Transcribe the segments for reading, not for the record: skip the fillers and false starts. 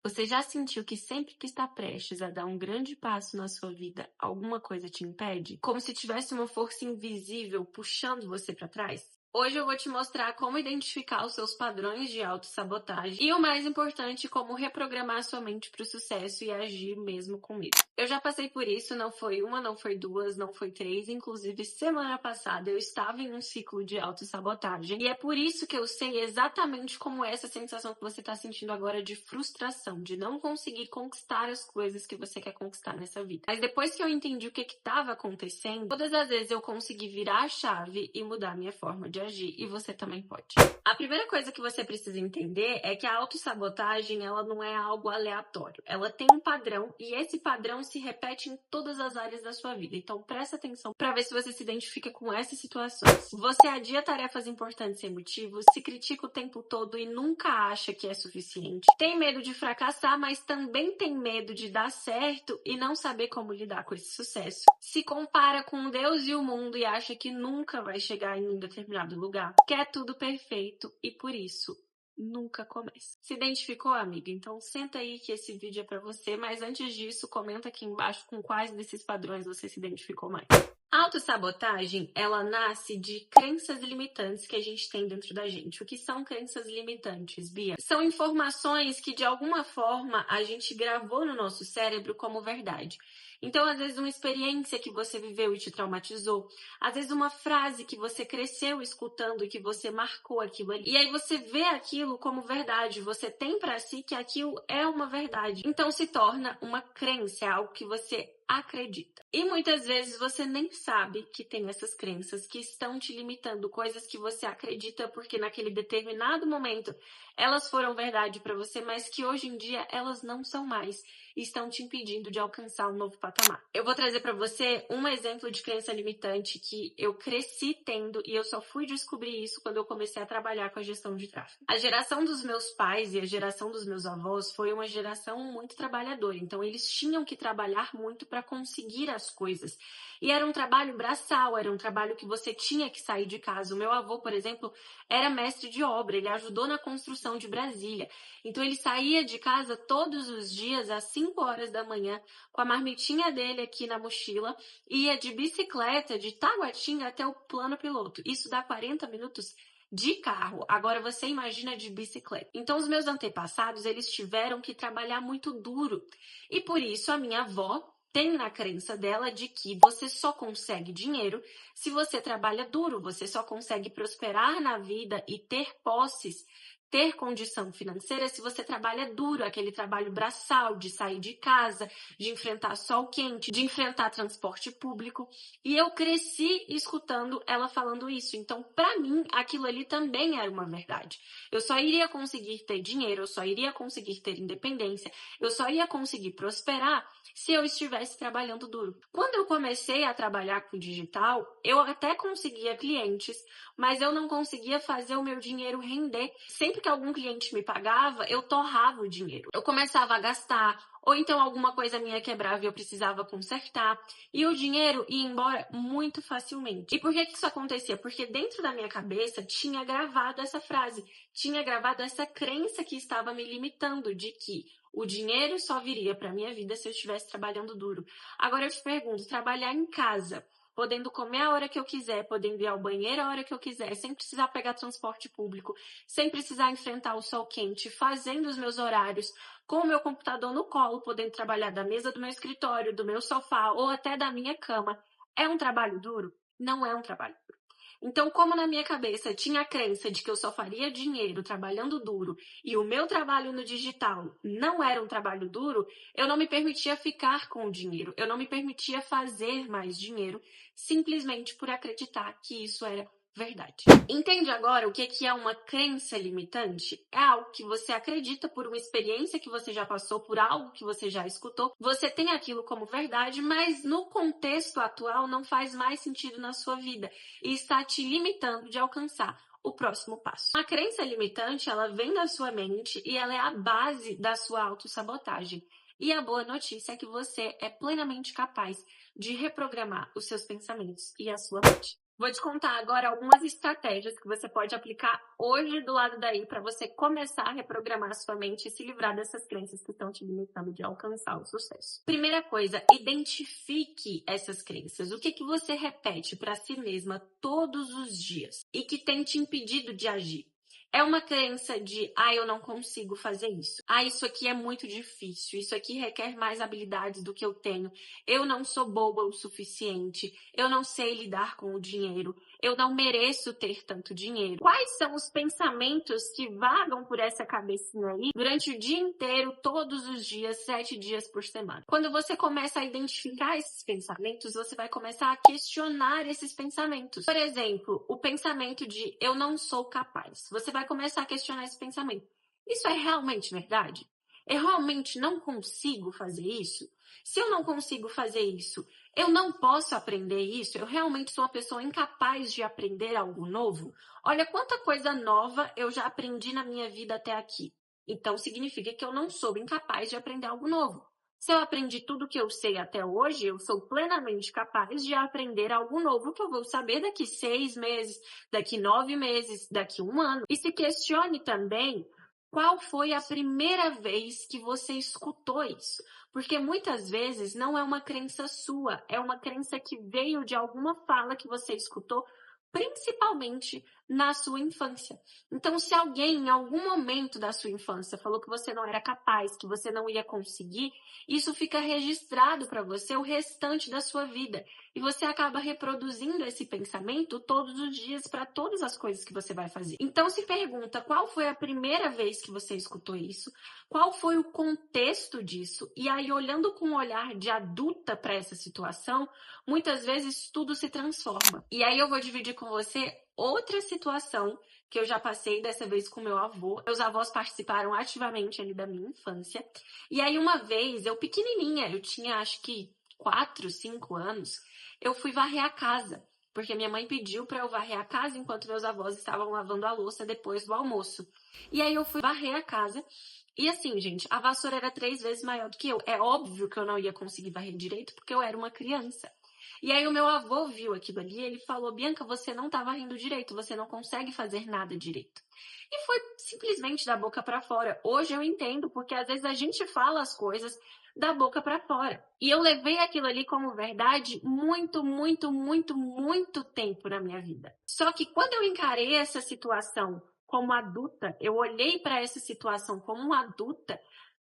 Você já sentiu que sempre que está prestes a dar um grande passo na sua vida, alguma coisa te impede? Como se tivesse uma força invisível puxando você para trás? Hoje eu vou te mostrar como identificar os seus padrões de autossabotagem e, o mais importante, como reprogramar sua mente para o sucesso e agir mesmo com medo. Eu já passei por isso, não foi uma, não foi duas, não foi três. Inclusive, semana passada eu estava em um ciclo de autossabotagem e é por isso que eu sei exatamente como é essa sensação que você está sentindo agora de frustração, de não conseguir conquistar as coisas que você quer conquistar nessa vida. Mas depois que eu entendi o que estava acontecendo, todas as vezes eu consegui virar a chave e mudar minha forma de agir, e você também pode. A primeira coisa que você precisa entender é que a autossabotagem, ela não é algo aleatório. Ela tem um padrão e esse padrão se repete em todas as áreas da sua vida. Então presta atenção para ver se você se identifica com essas situações. Você adia tarefas importantes sem motivo, se critica o tempo todo e nunca acha que é suficiente. Tem medo de fracassar, mas também tem medo de dar certo e não saber como lidar com esse sucesso. Se compara com Deus e o mundo e acha que nunca vai chegar em um determinado lugar. Quer tudo perfeito e por isso nunca começa. Se identificou, amiga? Então senta aí que esse vídeo é pra você, mas antes disso, comenta aqui embaixo com quais desses padrões você se identificou mais. A autossabotagem, ela nasce de crenças limitantes que a gente tem dentro da gente. O que são crenças limitantes, Bia? São informações que, de alguma forma, a gente gravou no nosso cérebro como verdade. Então, às vezes, uma experiência que você viveu e te traumatizou, às vezes uma frase que você cresceu escutando e que você marcou aquilo ali. E aí você vê aquilo como verdade, você tem pra si que aquilo é uma verdade. Então se torna uma crença, é algo que você acredita. E muitas vezes você nem sabe que tem essas crenças que estão te limitando, coisas que você acredita porque naquele determinado momento elas foram verdade para você, mas que hoje em dia elas não são mais e estão te impedindo de alcançar um novo patamar. Eu vou trazer para você um exemplo de crença limitante que eu cresci tendo e eu só fui descobrir isso quando eu comecei a trabalhar com a gestão de tráfego. A geração dos meus pais e a geração dos meus avós foi uma geração muito trabalhadora, então eles tinham que trabalhar muito para conseguir as coisas. E era um trabalho braçal, era um trabalho que você tinha que sair de casa. O meu avô, por exemplo, era mestre de obra, ele ajudou na construção de Brasília. Então ele saía de casa todos os dias às 5 horas da manhã, com a marmitinha dele aqui na mochila, e ia de bicicleta de Taguatinga até o plano piloto. Isso dá 40 minutos de carro. Agora você imagina de bicicleta. Então os meus antepassados, eles tiveram que trabalhar muito duro. E por isso a minha avó tem na crença dela de que você só consegue dinheiro se você trabalha duro, você só consegue prosperar na vida e ter posses, ter condição financeira se você trabalha duro, aquele trabalho braçal, de sair de casa, de enfrentar sol quente, de enfrentar transporte público. E eu cresci escutando ela falando isso. Então, para mim, aquilo ali também era uma verdade. Eu só iria conseguir ter dinheiro, eu só iria conseguir ter independência, eu só ia conseguir prosperar se eu estivesse trabalhando duro. Quando eu comecei a trabalhar com digital, eu até conseguia clientes, mas eu não conseguia fazer o meu dinheiro render. Sempre que algum cliente me pagava, eu torrava o dinheiro. Eu começava a gastar, ou então alguma coisa minha quebrava e eu precisava consertar, e o dinheiro ia embora muito facilmente. E por que isso acontecia? Porque dentro da minha cabeça tinha gravado essa frase, tinha gravado essa crença que estava me limitando de que o dinheiro só viria para minha vida se eu estivesse trabalhando duro. Agora eu te pergunto, trabalhar em casa, podendo comer a hora que eu quiser, podendo ir ao banheiro a hora que eu quiser, sem precisar pegar transporte público, sem precisar enfrentar o sol quente, fazendo os meus horários, com o meu computador no colo, podendo trabalhar da mesa do meu escritório, do meu sofá ou até da minha cama. É um trabalho duro? Não é um trabalho duro. Então, como na minha cabeça tinha a crença de que eu só faria dinheiro trabalhando duro e o meu trabalho no digital não era um trabalho duro, eu não me permitia ficar com o dinheiro, eu não me permitia fazer mais dinheiro simplesmente por acreditar que isso era verdade. Entende agora o que é uma crença limitante? É algo que você acredita por uma experiência que você já passou, por algo que você já escutou. Você tem aquilo como verdade, mas no contexto atual não faz mais sentido na sua vida e está te limitando de alcançar o próximo passo. A crença limitante, ela vem da sua mente e ela é a base da sua autossabotagem. E a boa notícia é que você é plenamente capaz de reprogramar os seus pensamentos e a sua mente. Vou te contar agora algumas estratégias que você pode aplicar hoje do lado daí para você começar a reprogramar a sua mente e se livrar dessas crenças que estão te limitando de alcançar o sucesso. Primeira coisa, identifique essas crenças. O que você repete para si mesma todos os dias e que tem te impedido de agir? É uma crença de, eu não consigo fazer isso. Isso aqui é muito difícil. Isso aqui requer mais habilidades do que eu tenho. Eu não sou boa o suficiente. Eu não sei lidar com o dinheiro. Eu não mereço ter tanto dinheiro. Quais são os pensamentos que vagam por essa cabecinha aí durante o dia inteiro, todos os dias, 7 dias por semana? Quando você começa a identificar esses pensamentos, você vai começar a questionar esses pensamentos. Por exemplo, o pensamento de eu não sou capaz. Você vai começar a questionar esse pensamento. Isso é realmente verdade? Eu realmente não consigo fazer isso? Se eu não consigo fazer isso, eu não posso aprender isso? Eu realmente sou uma pessoa incapaz de aprender algo novo? Olha quanta coisa nova eu já aprendi na minha vida até aqui. Então significa que eu não sou incapaz de aprender algo novo. Se eu aprendi tudo que eu sei até hoje, eu sou plenamente capaz de aprender algo novo que eu vou saber daqui 6 meses, daqui 9 meses, daqui 1 ano. E se questione também qual foi a primeira vez que você escutou isso. Porque muitas vezes não é uma crença sua, é uma crença que veio de alguma fala que você escutou, principalmente na sua infância. Então, se alguém em algum momento da sua infância falou que você não era capaz, que você não ia conseguir, isso fica registrado para você o restante da sua vida. E você acaba reproduzindo esse pensamento todos os dias para todas as coisas que você vai fazer. Então, se pergunta qual foi a primeira vez que você escutou isso, qual foi o contexto disso, e aí olhando com um olhar de adulta para essa situação, muitas vezes tudo se transforma. E aí eu vou dividir com você outra situação que eu já passei, dessa vez com meu avô. Meus avós participaram ativamente ali da minha infância. E aí uma vez, eu pequenininha, eu tinha acho que 4, 5 anos, eu fui varrer a casa. Porque minha mãe pediu para eu varrer a casa enquanto meus avós estavam lavando a louça depois do almoço. E aí eu fui varrer a casa. E assim, gente, a vassoura era 3 vezes maior do que eu. É óbvio que eu não ia conseguir varrer direito porque eu era uma criança. E aí o meu avô viu aquilo ali e ele falou: Bianca, você não tá varrendo direito, você não consegue fazer nada direito. E foi simplesmente da boca para fora. Hoje eu entendo, porque às vezes a gente fala as coisas da boca para fora. E eu levei aquilo ali como verdade muito, muito, muito, muito tempo na minha vida. Só que quando eu encarei essa situação como adulta, eu olhei para essa situação como uma adulta,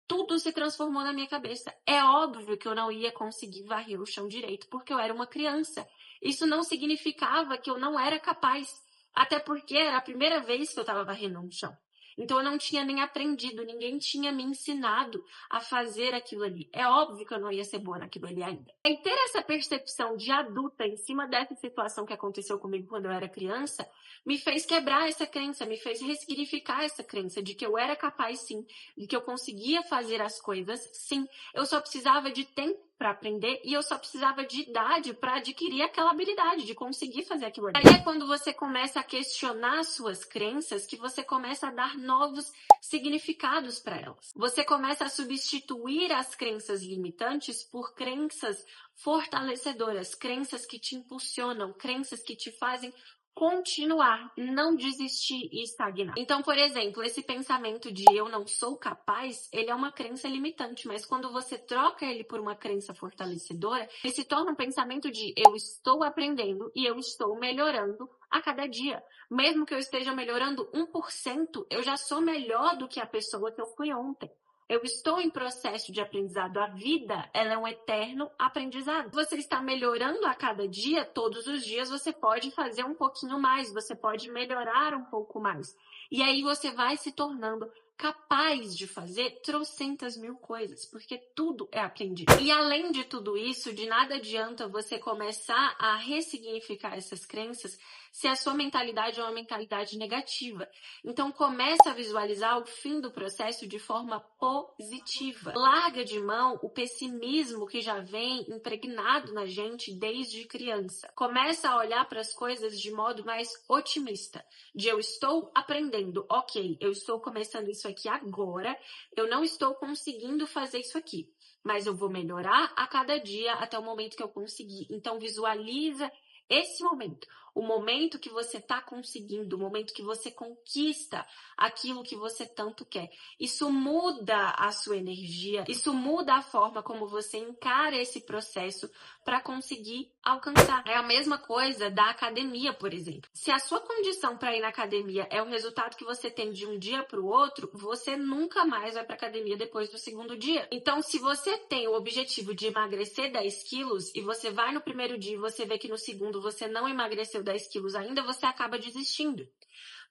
tudo se transformou na minha cabeça. É óbvio que eu não ia conseguir varrer o chão direito, porque eu era uma criança. Isso não significava que eu não era capaz. Até porque era a primeira vez que eu estava varrendo um chão. Então eu não tinha nem aprendido, ninguém tinha me ensinado a fazer aquilo ali. É óbvio que eu não ia ser boa naquilo ali ainda. E ter essa percepção de adulta em cima dessa situação que aconteceu comigo quando eu era criança, me fez quebrar essa crença, me fez ressignificar essa crença de que eu era capaz sim, de que eu conseguia fazer as coisas sim. Eu só precisava de tempo para aprender e eu só precisava de idade para adquirir aquela habilidade de conseguir fazer aquilo ali. Aí é quando você começa a questionar suas crenças que você começa a dar novos significados para elas. Você começa a substituir as crenças limitantes por crenças fortalecedoras, crenças que te impulsionam, crenças que te fazem continuar, não desistir e estagnar. Então, por exemplo, esse pensamento de eu não sou capaz, ele é uma crença limitante, mas quando você troca ele por uma crença fortalecedora, ele se torna um pensamento de eu estou aprendendo e eu estou melhorando a cada dia. Mesmo que eu esteja melhorando 1%, eu já sou melhor do que a pessoa que eu fui ontem. Eu estou em processo de aprendizado. A vida, ela é um eterno aprendizado. Você está melhorando a cada dia, todos os dias você pode fazer um pouquinho mais, você pode melhorar um pouco mais. E aí você vai se tornando capaz de fazer trocentas mil coisas, porque tudo é aprendido. E além de tudo isso, de nada adianta você começar a ressignificar essas crenças se a sua mentalidade é uma mentalidade negativa. Então começa a visualizar o fim do processo de forma positiva. Larga de mão o pessimismo que já vem impregnado na gente desde criança. Começa a olhar para as coisas de modo mais otimista, de eu estou aprendendo, ok, eu estou começando isso aqui agora, eu não estou conseguindo fazer isso aqui, mas eu vou melhorar a cada dia até o momento que eu conseguir. Então, visualiza esse momento, o momento que você está conseguindo, o momento que você conquista aquilo que você tanto quer. Isso muda a sua energia, isso muda a forma como você encara esse processo para conseguir alcançar. É a mesma coisa da academia, por exemplo. Se a sua condição para ir na academia é o resultado que você tem de um dia para o outro, você nunca mais vai para academia depois do segundo dia. Então, se você tem o objetivo de emagrecer 10 quilos e você vai no primeiro dia e você vê que no segundo você não emagreceu 10 quilos ainda, você acaba desistindo.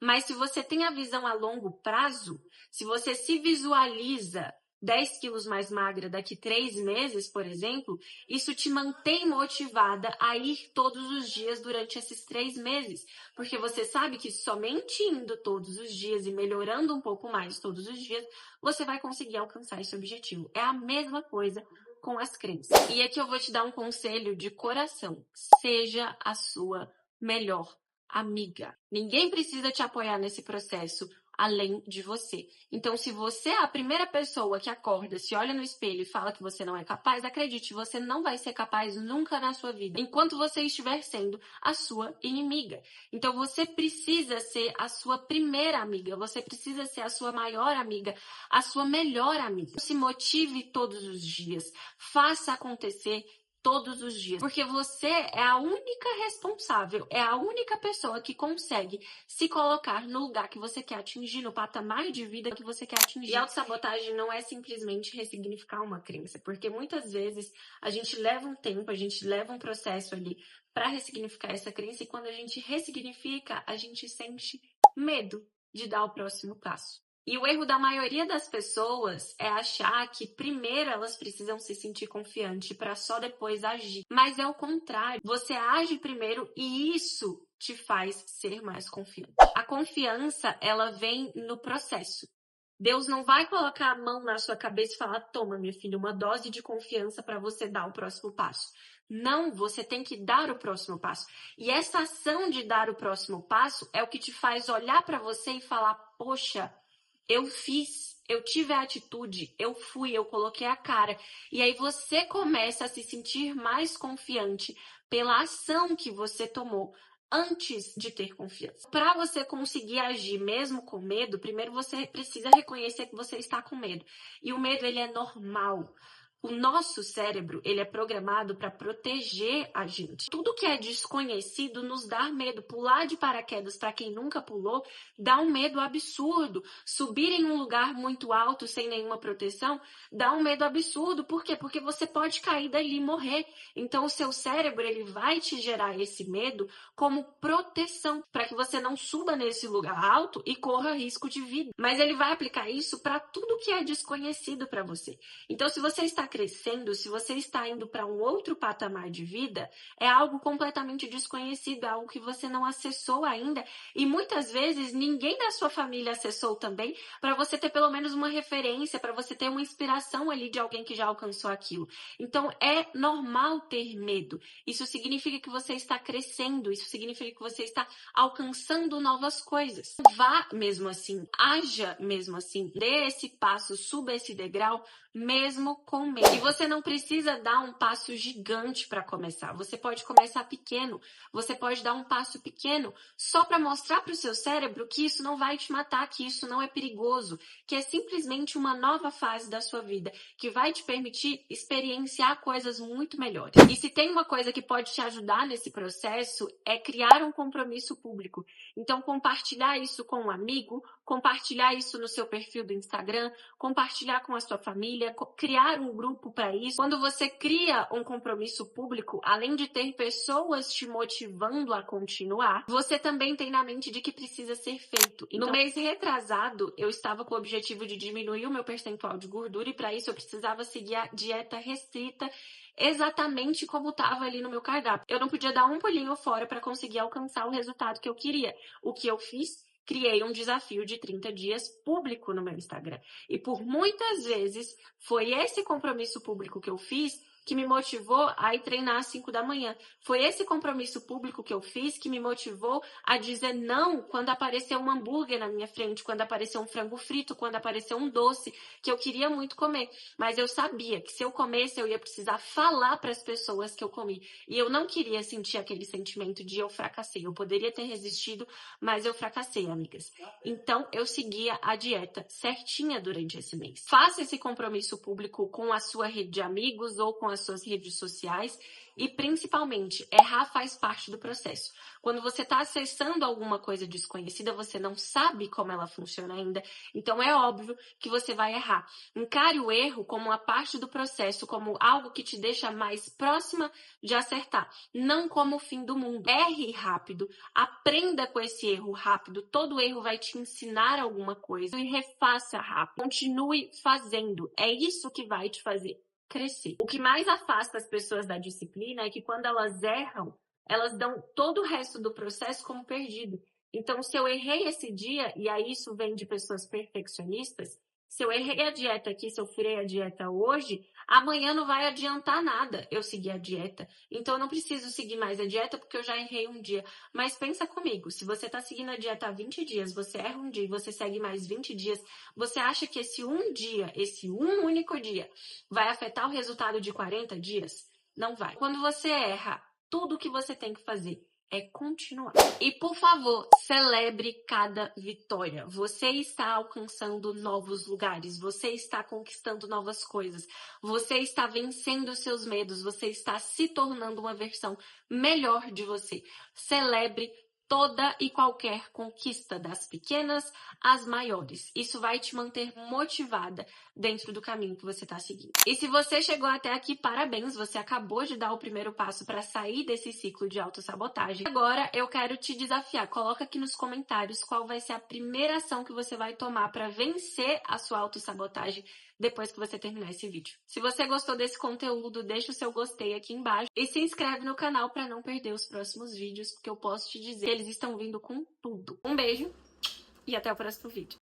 Mas se você tem a visão a longo prazo, se você se visualiza 10 quilos mais magra daqui 3 meses, por exemplo, isso te mantém motivada a ir todos os dias durante esses 3 meses. Porque você sabe que somente indo todos os dias e melhorando um pouco mais todos os dias, você vai conseguir alcançar esse objetivo. É a mesma coisa com as crenças. E aqui eu vou te dar um conselho de coração. Seja a sua melhor amiga. Ninguém precisa te apoiar nesse processo além de você. Então, se você é a primeira pessoa que acorda, se olha no espelho e fala que você não é capaz, acredite, você não vai ser capaz nunca na sua vida, enquanto você estiver sendo a sua inimiga. Então, você precisa ser a sua primeira amiga, você precisa ser a sua maior amiga, a sua melhor amiga. Se motive todos os dias, faça acontecer todos os dias, porque você é a única responsável, é a única pessoa que consegue se colocar no lugar que você quer atingir, no patamar de vida que você quer atingir. E autossabotagem não é simplesmente ressignificar uma crença, porque muitas vezes a gente leva um tempo, a gente leva um processo ali para ressignificar essa crença, e quando a gente ressignifica, a gente sente medo de dar o próximo passo. E o erro da maioria das pessoas é achar que primeiro elas precisam se sentir confiante para só depois agir. Mas é o contrário. Você age primeiro e isso te faz ser mais confiante. A confiança, ela vem no processo. Deus não vai colocar a mão na sua cabeça e falar: toma, minha filha, uma dose de confiança para você dar o próximo passo. Não, você tem que dar o próximo passo. E essa ação de dar o próximo passo é o que te faz olhar para você e falar: poxa, eu fiz, eu tive a atitude, eu fui, eu coloquei a cara. E aí você começa a se sentir mais confiante pela ação que você tomou antes de ter confiança. Para você conseguir agir mesmo com medo, primeiro você precisa reconhecer que você está com medo. E o medo, ele é normal. O nosso cérebro, ele é programado para proteger a gente. Tudo que é desconhecido nos dá medo. Pular de paraquedas, para quem nunca pulou, dá um medo absurdo. Subir em um lugar muito alto, sem nenhuma proteção, dá um medo absurdo. Por quê? Porque você pode cair dali e morrer. Então, o seu cérebro, ele vai te gerar esse medo como proteção, para que você não suba nesse lugar alto e corra risco de vida. Mas ele vai aplicar isso para tudo que é desconhecido para você. Então, se você está crescendo, se você está indo para um outro patamar de vida, é algo completamente desconhecido, é algo que você não acessou ainda, e muitas vezes ninguém da sua família acessou também, para você ter pelo menos uma referência, para você ter uma inspiração ali de alguém que já alcançou aquilo. Então, é normal ter medo. Isso significa que você está crescendo, isso significa que você está alcançando novas coisas. Vá mesmo assim, haja mesmo assim, dê esse passo, suba esse degrau, mesmo com medo. E você não precisa dar um passo gigante para começar. Você pode começar pequeno. Você pode dar um passo pequeno só para mostrar para o seu cérebro que isso não vai te matar, que isso não é perigoso, que é simplesmente uma nova fase da sua vida, que vai te permitir experienciar coisas muito melhores. E se tem uma coisa que pode te ajudar nesse processo, é criar um compromisso público. Então, compartilhar isso com um amigo, compartilhar isso no seu perfil do Instagram, compartilhar com a sua família, criar um grupo para isso. Quando você cria um compromisso público, além de ter pessoas te motivando a continuar, você também tem na mente de que precisa ser feito. Então, no mês retrasado, eu estava com o objetivo de diminuir o meu percentual de gordura e para isso eu precisava seguir a dieta restrita exatamente como estava ali no meu cardápio. Eu não podia dar um pulinho fora para conseguir alcançar o resultado que eu queria. O que eu fiz? Criei um desafio de 30 dias público no meu Instagram. E por muitas vezes foi esse compromisso público que eu fiz que me motivou a ir treinar às 5 da manhã. Foi esse compromisso público que eu fiz que me motivou a dizer não quando apareceu um hambúrguer na minha frente, quando apareceu um frango frito, quando apareceu um doce que eu queria muito comer. Mas eu sabia que se eu comesse, eu ia precisar falar para as pessoas que eu comi. E eu não queria sentir aquele sentimento de eu fracassei. Eu poderia ter resistido, mas eu fracassei, amigas. Então, eu seguia a dieta certinha durante esse mês. Faça esse compromisso público com a sua rede de amigos ou com as suas redes sociais e, principalmente, errar faz parte do processo. Quando você está acessando alguma coisa desconhecida, você não sabe como ela funciona ainda, então é óbvio que você vai errar. Encare o erro como uma parte do processo, como algo que te deixa mais próxima de acertar, não como o fim do mundo. Erre rápido, aprenda com esse erro rápido, todo erro vai te ensinar alguma coisa e refaça rápido. Continue fazendo, é isso que vai te fazer crescer. O que mais afasta as pessoas da disciplina é que quando elas erram, elas dão todo o resto do processo como perdido. Então, se eu errei esse dia, e aí isso vem de pessoas perfeccionistas, se eu errei a dieta aqui, se eu furei a dieta hoje, amanhã não vai adiantar nada eu seguir a dieta. Então, eu não preciso seguir mais a dieta porque eu já errei um dia. Mas pensa comigo, se você está seguindo a dieta há 20 dias, você erra um dia e você segue mais 20 dias, você acha que esse um dia, esse um único dia, vai afetar o resultado de 40 dias? Não vai. Quando você erra, tudo o que você tem que fazer é continuar. E, por favor, celebre cada vitória. Você está alcançando novos lugares, você está conquistando novas coisas, você está vencendo os seus medos, você está se tornando uma versão melhor de você. Celebre toda e qualquer conquista, das pequenas às maiores. Isso vai te manter motivada dentro do caminho que você está seguindo. E se você chegou até aqui, parabéns, você acabou de dar o primeiro passo para sair desse ciclo de autossabotagem. Agora eu quero te desafiar, coloca aqui nos comentários qual vai ser a primeira ação que você vai tomar para vencer a sua autossabotagem depois que você terminar esse vídeo. Se você gostou desse conteúdo, deixa o seu gostei aqui embaixo e se inscreve no canal para não perder os próximos vídeos, porque eu posso te dizer que eles estão vindo com tudo. Um beijo e até o próximo vídeo.